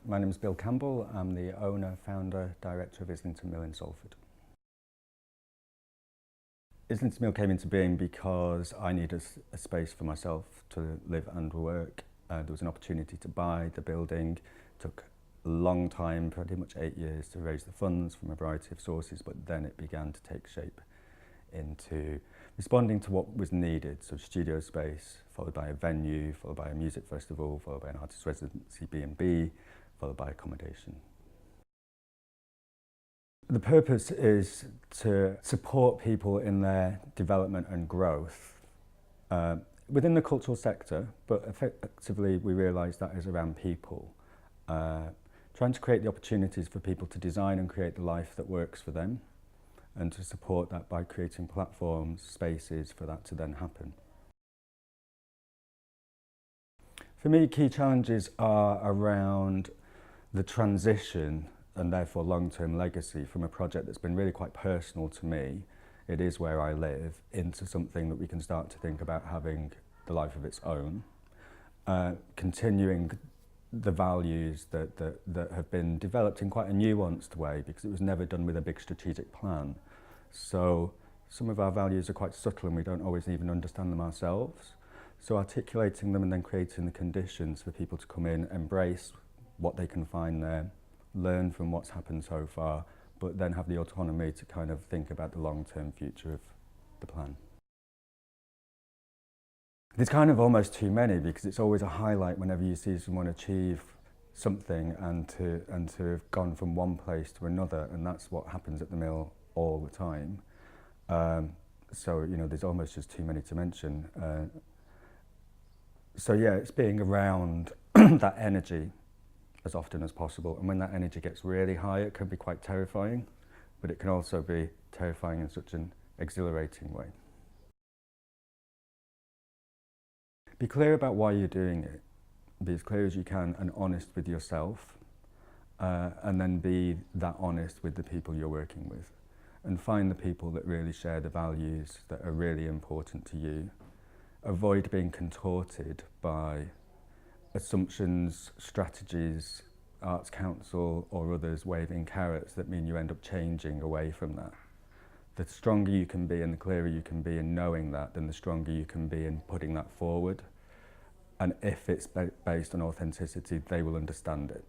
My name is Bill Campbell. I'm the owner, founder, director of Islington Mill in Salford. Islington Mill came into being because I needed a space for myself to live and work. There was an opportunity to buy the building. It took a long time, pretty much 8 years, to raise the funds from a variety of sources, but then it began to take shape into responding to what was needed. So studio space, followed by a venue, followed by a music festival, followed by an artist residency B&B, followed by accommodation. The purpose is to support people in their development and growth within the cultural sector, but effectively we realise that is around people. Trying to create the opportunities for people to design and create the life that works for them, and to support that by creating platforms, spaces for that to then happen. For me, key challenges are around the transition and therefore long-term legacy from a project that's been really quite personal to me, it is where I live, into something that we can start to think about having the life of its own. Continuing the values that have been developed in quite a nuanced way, because it was never done with a big strategic plan. So some of our values are quite subtle and we don't always even understand them ourselves. So articulating them and then creating the conditions for people to come in, embrace what they can find there, learn from what's happened so far, but then have the autonomy to kind of think about the long-term future of the plan. There's kind of almost too many, because it's always a highlight whenever you see someone achieve something and to have gone from one place to another, and that's what happens at the mill all the time. So, you know, there's almost just too many to mention. So yeah, it's being around that energy as often as possible, and when that energy gets really high, it can be quite terrifying, but it can also be terrifying in such an exhilarating way. Be clear about why you're doing it. Be as clear as you can and honest with yourself, and then be that honest with the people you're working with. And find the people that really share the values that are really important to you. Avoid being contorted by assumptions, strategies, Arts Council or others waving carrots that mean you end up changing away from that. The stronger you can be and the clearer you can be in knowing that, then the stronger you can be in putting that forward. And if it's based on authenticity, they will understand it.